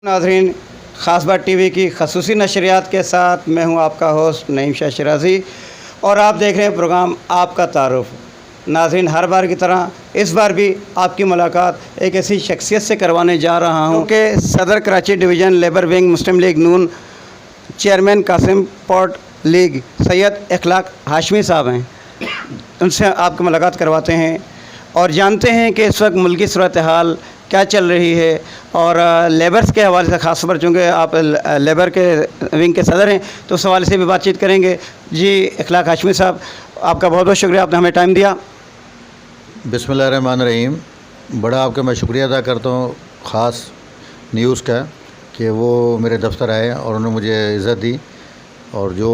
नाज़रीन, ख़ास बात टीवी की खसूसी नशरियात के साथ मैं हूं आपका होस्ट नईम शाह शिराज़ी और आप देख रहे हैं प्रोग्राम आपका तारुफ। नाज़रीन, हर बार की तरह इस बार भी आपकी मुलाकात एक ऐसी शख्सियत से करवाने जा रहा हूं कि सदर Karachi division labour wing Muslim League Noon chairman Qasim port league Syed Ikhlaq Hashmi sahab हैं। उनसे आपकी मुलाकात करवाते हैं और जानते हैं कि इस वक्त मुल्की सूरत हाल क्या चल रही है और लेबर्स के हवाले से ख़ास तौर चूँकि आप लेबर के विंग के सदर हैं तो उस हवाले से भी बातचीत करेंगे। जी इखलाक हाशमी साहब, आपका बहुत बहुत शुक्रिया, आपने हमें टाइम दिया। बिस्मिल्लाहिर्रहमानिर्रहीम। बड़ा आपका मैं शुक्रिया अदा करता हूँ ख़ास न्यूज़ का कि वो मेरे दफ्तर आए और उन्होंने मुझे इज़्ज़त दी और जो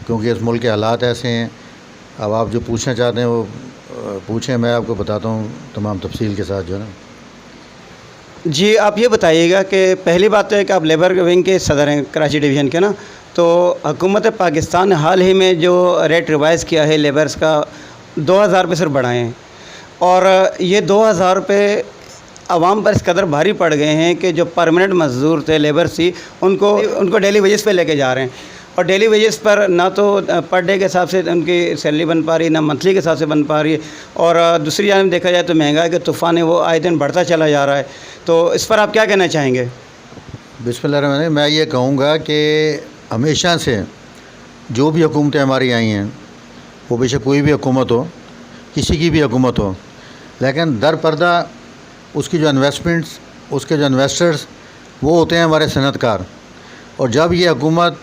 क्योंकि इस मुल्क के हालात ऐसे हैं, अब आप जो पूछना चाहते हैं वो पूछें, मैं आपको बताता हूँ तमाम तफसील के साथ जो है ना। जी, आप ये बताइएगा कि पहली बात तो है कि आप लेबर विंग के सदर हैं कराची डिवीज़न के ना, तो हुकूमत पाकिस्तान ने हाल ही में जो रेट रिवाइज़ किया है लेबर्स का 2000 रुपये सिर्फ बढ़ाए हैं और ये 2000 रुपये आवाम पर इस कदर भारी पड़ गए हैं कि जो परमानेंट मज़दूर थे, लेबर थी, उनको डेली वेजेस पे लेके जा रहे हैं और डेली वेजेस पर ना तो पर डे के हिसाब से उनकी सैलरी बन पा रही, ना मंथली के हिसाब से बन पा रही है और दूसरी जानिब देखा जाए तो महंगाई के तूफ़ान है वो आए दिन बढ़ता चला जा रहा है। तो इस पर आप क्या कहना चाहेंगे? बिस्मिल्लाह, मैं ये कहूँगा कि हमेशा से जो भी हुकूमतें हमारी आई हैं, वो बेशक कोई भी हुकूमत हो, किसी की भी हुकूमत हो, लेकिन दर पर्दा उसकी जो इन्वेस्टमेंट्स, उसके जो इन्वेस्टर्स वो होते हैं हमारे सनतकार। और जब ये हुकूमत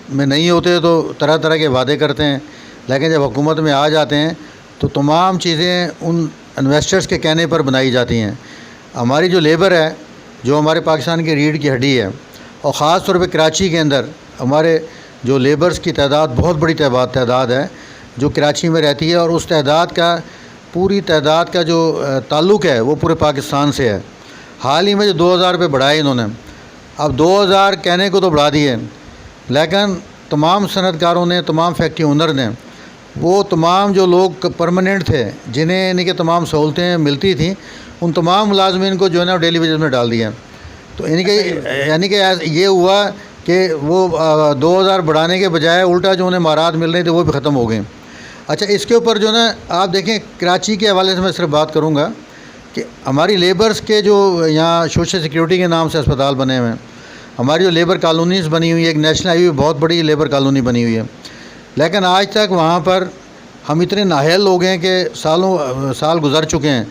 में नहीं होते तो तरह तरह के वादे करते हैं, लेकिन जब हुकूमत में आ जाते हैं तो तमाम चीज़ें उन इन्वेस्टर्स के कहने पर बनाई जाती हैं। हमारी जो लेबर है, जो हमारे पाकिस्तान की रीढ़ की हड्डी है, और ख़ास तौर पे कराची के अंदर हमारे जो लेबर्स की तादाद बहुत बड़ी तादाद है जो कराची में रहती है और उस पूरी तादाद का जो ताल्लुक़ है वो पूरे पाकिस्तान से है। हाल ही में जो 2000 रुपये बढ़ाए इन्होंने, अब 2000 कहने को तो बढ़ा दिए, लेकिन तमाम सनतकारों ने, तमाम फैक्ट्री ओनर ने, वो तमाम जो लोग परमानेंट थे जिन्हें इनकी तमाम सहूलतें मिलती थी, उन तमाम मुलाजमीन को जो है ना डेली वेजेस में डाल दिया। तो यानी कि ये हुआ कि वो 2000 बढ़ाने के बजाय उल्टा जो उन्हें मारात मिल रही थी वो भी ख़त्म हो गई। अच्छा, इसके ऊपर जो ना आप देखें, कराची के हवाले से मैं सिर्फ बात करूँगा कि हमारी लेबर्स के जो यहाँ सोशल सिक्योरिटी के नाम से अस्पताल बने हुए हैं, हमारी जो लेबर कॉलोनीज़ बनी हुई है, एक नेशनल हाईवे बहुत बड़ी लेबर कॉलोनी बनी हुई है, लेकिन आज तक वहाँ पर हम इतने नाअहल लोग हैं कि साल गुज़र चुके हैं,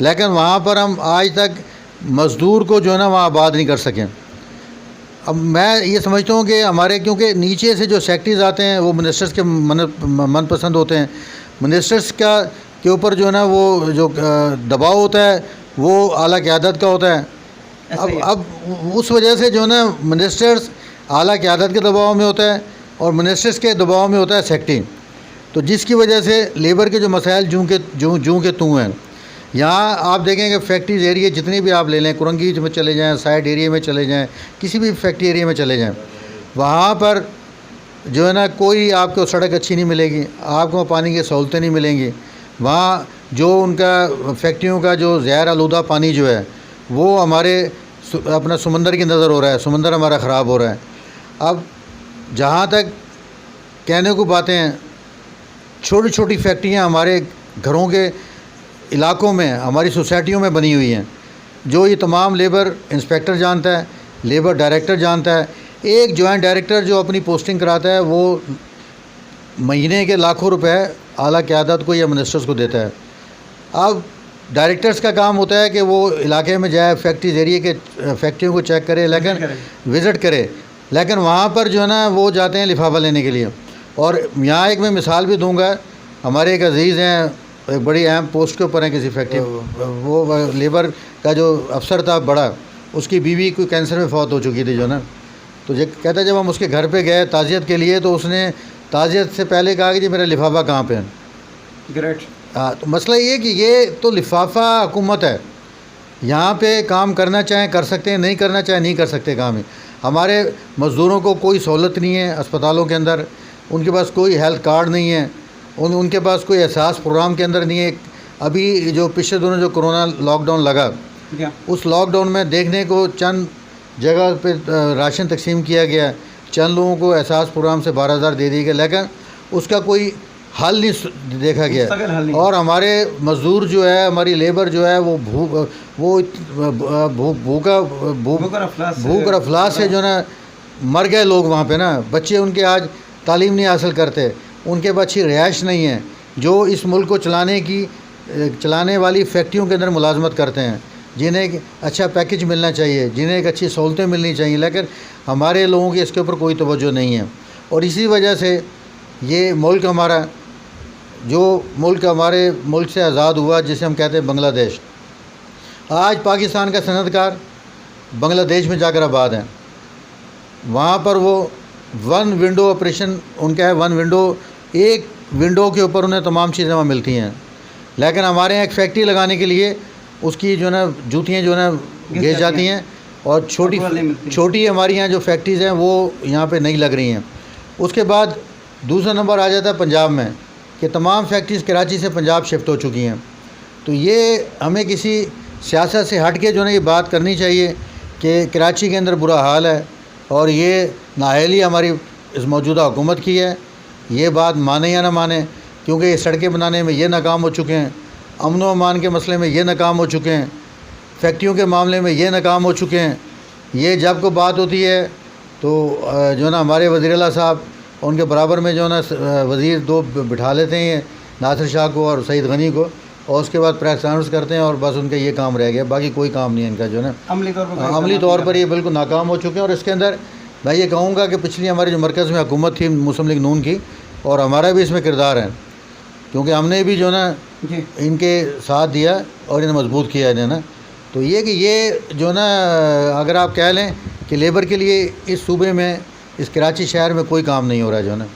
लेकिन वहाँ पर हम आज तक मज़दूर को जो है ना वहाँ आबाद नहीं कर सकें। अब मैं ये समझता हूँ कि हमारे, क्योंकि नीचे से जो सेक्रेटरीज़ आते हैं वो मिनिस्टर्स के मनपसंद होते हैं, मिनिस्टर्स के ऊपर जो है ना वो जो दबाव होता है वो आला क़यादत का होता है। अब उस वजह से जो है ना मिनिस्टर्स आला क़यादत के दबाव में होता है और मिनिस्टर्स के दबाव में होता है सेक्रेटरी, तो जिसकी वजह से लेबर के जो मसाइल जूँ के तू हैं। यहाँ आप देखें कि फैक्ट्रीज़ एरिया जितने भी आप ले लें, कुरंगी में चले जाएँ, साइड एरिया में चले जाएँ, किसी भी फैक्ट्री एरिया में चले जाएँ, वहाँ पर जो है ना कोई आपको सड़क अच्छी नहीं मिलेगी, आपको पानी की सहूलतें नहीं मिलेंगी। वहाँ जो उनका फैक्ट्रियों का जो ज़हर आलूदा पानी जो है वो हमारे अपना समंदर की नज़र हो रहा है, समंदर हमारा ख़राब हो रहा है। अब जहाँ तक कहने को बातें हैं, छोटी छोटी फैक्ट्रियाँ हमारे घरों के इलाकों में, हमारी सोसाइटियों में बनी हुई हैं, जो ये तमाम लेबर इंस्पेक्टर जानता है, लेबर डायरेक्टर जानता है। एक जॉइंट डायरेक्टर जो अपनी पोस्टिंग कराता है वो महीने के लाखों रुपए आला क़यादत को या मिनिस्टर्स को देता है। अब डायरेक्टर्स का काम होता है कि वो इलाके में जाए, फैक्ट्रीज एरिया के फैक्ट्रियों को चेक करे, लेकिन विज़िट करे, लेकिन वहाँ पर जो है ना वो जाते हैं लिफाफा लेने के लिए। और यहाँ एक मैं मिसाल भी दूँगा, हमारे एक अजीज़ हैं, एक बड़ी अहम पोस्ट के ऊपर हैं किसी फैक्ट्री, वो लेबर का जो अफसर था बड़ा, उसकी बीवी कोई कैंसर में फौत हो चुकी थी जो ना, तो ये कहता जब हम उसके घर पे गए ताज़ियत के लिए तो उसने ताज़ियत से पहले कहा कि जी मेरा लिफाफा कहाँ पे है। ग्रेट। हाँ, तो मसला ये कि ये तो लिफाफा हुकूमत है, यहाँ पे काम करना चाहें कर सकते हैं, नहीं करना चाहें नहीं कर सकते काम ही। हमारे मज़दूरों को कोई सहूलत नहीं है अस्पतालों के अंदर, उनके पास कोई हेल्थ कार्ड नहीं है, उनके पास कोई एहसास प्रोग्राम के अंदर नहीं है। अभी जो पिछले दिनों जो कोरोना लॉकडाउन लगा, उस लॉकडाउन में देखने को चंद जगह पे राशन तकसीम किया गया, चंद लोगों को एहसास प्रोग्राम से 12,000 दे दिए गए, लेकिन उसका कोई हल नहीं देखा गया। और हमारे मज़दूर जो है, हमारी लेबर जो है वो भूख और अफलास से जो है ना मर गए लोग वहाँ पे ना। बच्चे उनके आज तालीम नहीं हासिल करते, उनके पास अच्छी रिहाइश नहीं है, जो इस मुल्क को चलाने वाली फैक्ट्रियों के अंदर मुलाजमत करते हैं, जिन्हें एक अच्छा पैकेज मिलना चाहिए, जिन्हें एक अच्छी सहूलतें मिलनी चाहिए, लेकिन हमारे लोगों की इसके ऊपर कोई तवज्जो नहीं है। और इसी वजह से ये मुल्क हमारा, जो मुल्क हमारे मुल्क से आज़ाद हुआ, जिसे हम कहते हैं बांग्लादेश, आज पाकिस्तान का सनतकार बांग्लादेश में जाकर आबाद हैं। वहाँ पर वो वन विंडो ऑपरेशन उनका है, वन विंडो, एक विंडो के ऊपर उन्हें तमाम चीज़ें वहाँ मिलती हैं। लेकिन हमारे यहाँ एक फैक्ट्री लगाने के लिए उसकी जो है ना जूतियाँ जो है ना घिस जाती हैं, और छोटी हमारी यहाँ जो फैक्ट्रीज़ हैं वो यहाँ पे नहीं लग रही हैं। उसके बाद दूसरा नंबर आ जाता है पंजाब में, कि तमाम फैक्ट्रीज़ कराची से पंजाब शिफ्ट हो चुकी हैं। तो ये हमें किसी सियासत से हट के जो है ना ये बात करनी चाहिए कि कराची के अंदर बुरा हाल है, और ये नाअहली हमारी इस मौजूदा हुकूमत की है। ये बात माने या ना माने, क्योंकि ये सड़कें बनाने में ये नाकाम हो चुके हैं, अमन व अमान के मसले में ये नाकाम हो चुके हैं, फैक्ट्रियों के मामले में ये नाकाम हो चुके हैं। ये जब को बात होती है तो जो है ना हमारे वज़ीर आला साहब, उनके बराबर में जो है ना वज़ीर दो बिठा लेते हैं, नासिर शाह को और सईद गनी को, और उसके बाद प्रेस कॉन्फ्रेंस करते हैं, और बस उनका ये काम रह गया, बाकी कोई काम नहीं है इनका जो है ना अमली तौर पर ये बिल्कुल नाकाम हो चुके हैं। और इसके अंदर मैं ये कहूँगा कि पिछली हमारी जो मरकज़ में हुकूमत थी मुस्लिम लीग नून की, और हमारा भी इसमें किरदार है, क्योंकि हमने भी जो है ना इनके साथ दिया और इन्हें मजबूत किया है ना। तो ये कि ये जो है ना अगर आप कह लें कि लेबर के लिए इस सूबे में, इस कराची शहर में कोई काम नहीं हो रहा है जो है ना।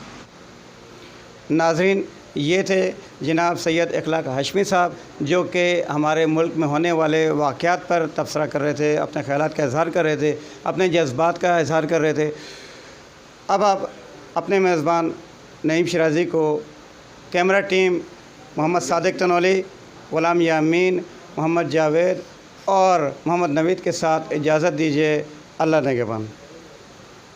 नाज़रीन, ये थे जनाब सैयद इखलाक हाशमी साहब, जो कि हमारे मुल्क में होने वाले वाक़यात पर तबसरा कर रहे थे, अपने ख़यालात का इज़हार कर रहे थे, अपने जज्बात का इज़हार कर रहे थे। अब आप अपने मेज़बान नईम शिराज़ी को कैमरा टीम मोहम्मद सादिक तनौली, ग़ुलाम यामीन, मोहम्मद जावेद और मोहम्मद नवीद के साथ इजाज़त दीजिए। अल्लाह निगहबान।